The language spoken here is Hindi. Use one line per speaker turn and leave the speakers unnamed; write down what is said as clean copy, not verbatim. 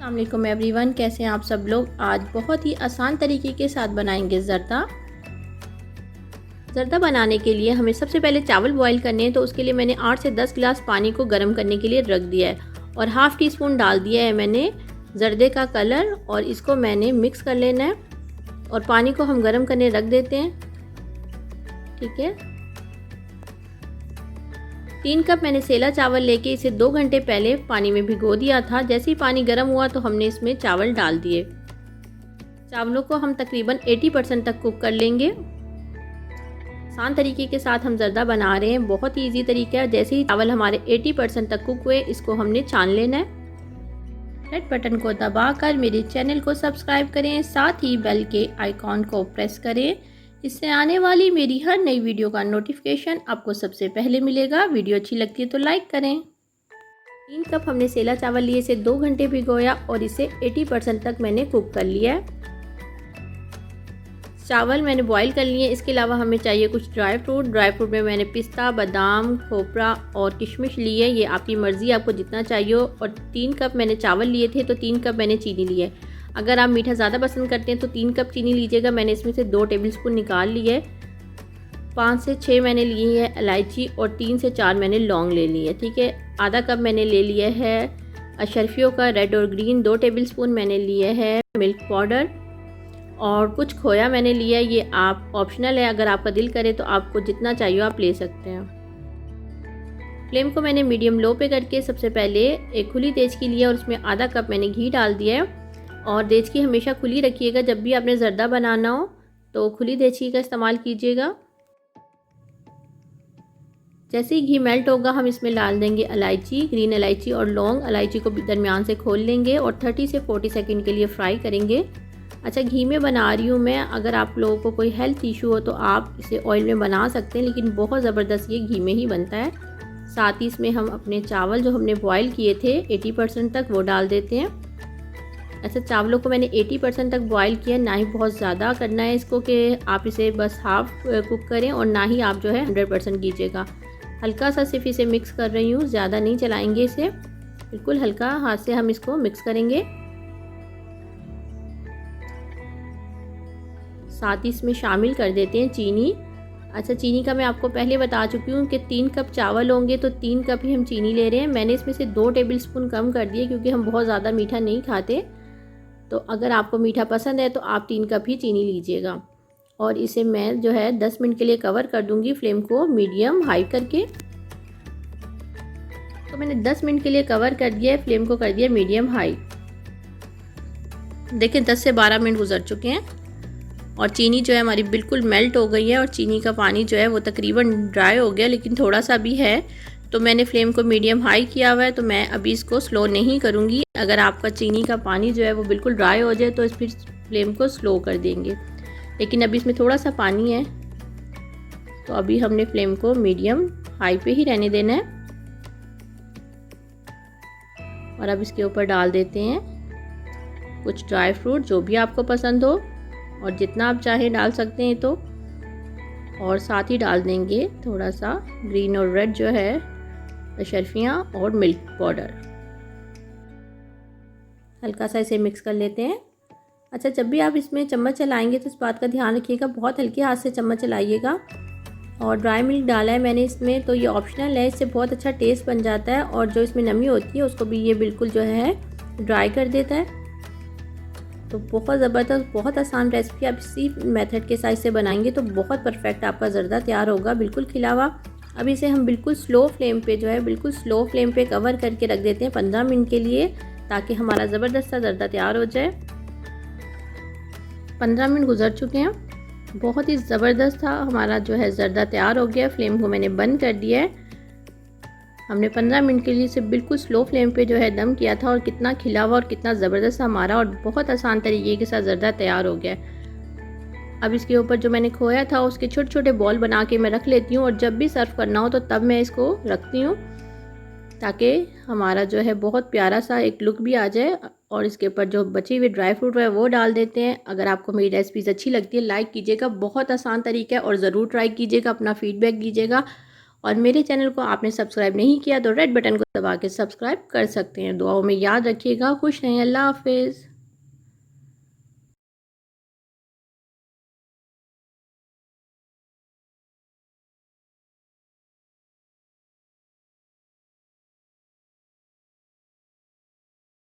अस्सलाम वालेकुम एवरीवन, कैसे हैं आप सब लोग। आज बहुत ही आसान तरीके के साथ बनाएंगे ज़र्दा। ज़र्दा बनाने के लिए हमें सबसे पहले चावल बॉईल करने हैं, तो उसके लिए मैंने 8 से 10 गिलास पानी को गर्म करने के लिए रख दिया है और हाफ़ टी स्पून डाल दिया है मैंने ज़र्दे का कलर और इसको मैंने मिक्स कर लेना है और पानी को हम गर्म करने रख देते हैं। ठीक है, 3 कप मैंने सेला चावल लेके इसे 2 घंटे पहले पानी में भिगो दिया था। जैसे ही पानी गर्म हुआ तो हमने इसमें चावल डाल दिए। चावलों को हम तकरीबन 80% तक कुक कर लेंगे। आसान तरीके के साथ हम ज़र्दा बना रहे हैं, बहुत ही ईजी तरीका है। जैसे ही चावल हमारे 80% तक कुक हुए, इसको हमने छान लेना है। रेड बटन को दबाकर मेरे चैनल को सब्सक्राइब करें, साथ ही बेल के आइकॉन को प्रेस करें। इससे आने वाली मेरी हर नई वीडियो का नोटिफिकेशन आपको सबसे पहले मिलेगा। वीडियो अच्छी लगती है तो लाइक करें। 3 कप हमने सेला चावल लिए, इसे 2 घंटे भिगोया और इसे 80% तक मैंने कुक कर लिया है। चावल मैंने बॉईल कर लिए। इसके अलावा हमें चाहिए कुछ ड्राई फ्रूट में मैंने पिस्ता, बादाम, खोपरा और किशमिश ली है। ये आपकी मर्ज़ी, आपको जितना चाहिए। और 3 कप मैंने चावल लिए थे तो 3 कप मैंने चीनी ली है। अगर आप मीठा ज़्यादा पसंद करते हैं तो 3 कप चीनी लीजिएगा। मैंने इसमें से 2 टेबलस्पून निकाल ली है। 5 से 6 मैंने ली है इलायची और 3 से 4 मैंने लौंग ले ली है। ठीक है, आधा कप मैंने ले लिया है अशरफियों का रेड और ग्रीन। 2 टेबलस्पून मैंने लिए है मिल्क पाउडर और कुछ खोया मैंने लिया है। ये आप ऑप्शनल है, अगर आपका दिल करे तो आपको जितना चाहिए आप ले सकते हैं। फ्लेम को मैंने मीडियम लो पे करके सबसे पहले एक खुली देचकी लिया और उसमें आधा कप मैंने घी डाल दिया है। और देचकी हमेशा खुली रखिएगा, जब भी आपने ज़र्दा बनाना हो तो खुली देचकी का इस्तेमाल कीजिएगा। जैसे ही घी मेल्ट होगा हम इसमें डाल देंगे इलायची, ग्रीन इलायची और लौंग। इलायची को दरमियान से खोल लेंगे और 30 से 40 सेकंड के लिए फ्राई करेंगे। अच्छा, घी में बना रही हूँ मैं। अगर आप लोगों को कोई हेल्थ इशू हो तो आप इसे ऑयल में बना सकते हैं, लेकिन बहुत ज़बरदस्त ये घी में ही बनता है। साथ ही इसमें हम अपने चावल जो हमने बॉईल किए थे 80% तक, वो डाल देते हैं। ऐसे चावलों को मैंने 80% तक बॉईल किया, ना ही बहुत ज़्यादा करना है इसको कि आप इसे बस हाफ कुक करें और ना ही आप जो है 100% कीजिएगा। हल्का सा सिर्फ इसे मिक्स कर रही हूँ, ज़्यादा नहीं चलाएंगे इसे, बिल्कुल हल्का हाथ से हम इसको मिक्स करेंगे। साथ ही इसमें शामिल कर देते हैं चीनी। अच्छा, चीनी का मैं आपको पहले बता चुकी हूँ कि 3 कप चावल होंगे तो 3 कप ही हम चीनी ले रहे हैं। मैंने इसमें से 2 टेबलस्पून कम कर दिए क्योंकि हम बहुत ज़्यादा मीठा नहीं खाते। तो अगर आपको मीठा पसंद है तो आप 3 कप ही चीनी लीजिएगा। और इसे मैं जो है 10 मिनट के लिए कवर कर दूंगी, फ्लेम को मीडियम हाई करके। तो मैंने 10 मिनट के लिए कवर कर दिया है, फ्लेम को कर दिया मीडियम हाई। देखिए 10 से 12 मिनट गुजर चुके हैं और चीनी जो है हमारी बिल्कुल मेल्ट हो गई है और चीनी का पानी जो है वो तकरीबन ड्राई हो गया, लेकिन थोड़ा सा भी है। तो मैंने फ्लेम को मीडियम हाई किया हुआ है, तो मैं अभी इसको स्लो नहीं करूँगी। अगर आपका चीनी का पानी जो है वो बिल्कुल ड्राई हो जाए तो इस फिर फ्लेम को स्लो कर देंगे, लेकिन अभी इसमें थोड़ा सा पानी है तो अभी हमने फ्लेम को मीडियम हाई पे ही रहने देना है। और अब इसके ऊपर डाल देते हैं कुछ ड्राई फ्रूट जो भी आपको पसंद हो और जितना आप चाहें डाल सकते हैं तो। और साथ ही डाल देंगे थोड़ा सा ग्रीन और रेड जो है अशरफियाँ और मिल्क पाउडर। हल्का सा इसे मिक्स कर लेते हैं। अच्छा, जब भी आप इसमें चम्मच चलाएंगे तो इस बात का ध्यान रखिएगा, बहुत हल्के हाथ से चम्मच चलाइएगा। और ड्राई मिल्क डाला है मैंने इसमें, तो ये ऑप्शनल है, इससे बहुत अच्छा टेस्ट बन जाता है और जो इसमें नमी होती है उसको भी ये बिल्कुल जो है ड्राई कर देता है। तो बहुत ज़बरदस्त, बहुत आसान रेसिपी। आप इसी मेथड के साइज से बनाएंगे तो बहुत परफेक्ट आपका ज़र्दा तैयार होगा, बिल्कुल खिला हुआ। अब इसे हम बिल्कुल स्लो फ्लेम पे जो है बिल्कुल स्लो फ्लेम पे कवर करके रख देते हैं 15 मिनट के लिए, ताकि हमारा ज़बरदस्त सा ज़र्दा तैयार हो जाए। 15 मिनट गुजर चुके हैं, बहुत ही ज़बरदस्त था हमारा जो है ज़र्दा तैयार हो गया। फ्लेम को मैंने बंद कर दिया है। हमने 15 मिनट के लिए इसे बिल्कुल स्लो फ्लेम पे जो है दम किया था और कितना खिला हुआ और कितना ज़बरदस्त हमारा और बहुत आसान तरीके के साथ ज़र्दा तैयार हो गया। अब इसके ऊपर जो मैंने खोया था उसके छोटे छोटे बॉल बना के मैं रख लेती हूँ और जब भी सर्व करना हो तो तब मैं इसको रखती हूँ, ताकि हमारा जो है बहुत प्यारा सा एक लुक भी आ जाए। और इसके ऊपर जो बची हुई ड्राई फ्रूट है वो डाल देते हैं। अगर आपको मेरी रेसिपीज़ अच्छी लगती है लाइक कीजिएगा, बहुत आसान तरीका है और ज़रूर ट्राई कीजिएगा, अपना फीडबैक दीजिएगा। और मेरे चैनल को आपने सब्सक्राइब नहीं किया तो रेड बटन को दबा के सब्सक्राइब कर सकते हैं। दुआओं में याद रखिएगा। खुश रहें। अल्लाह हाफिज़।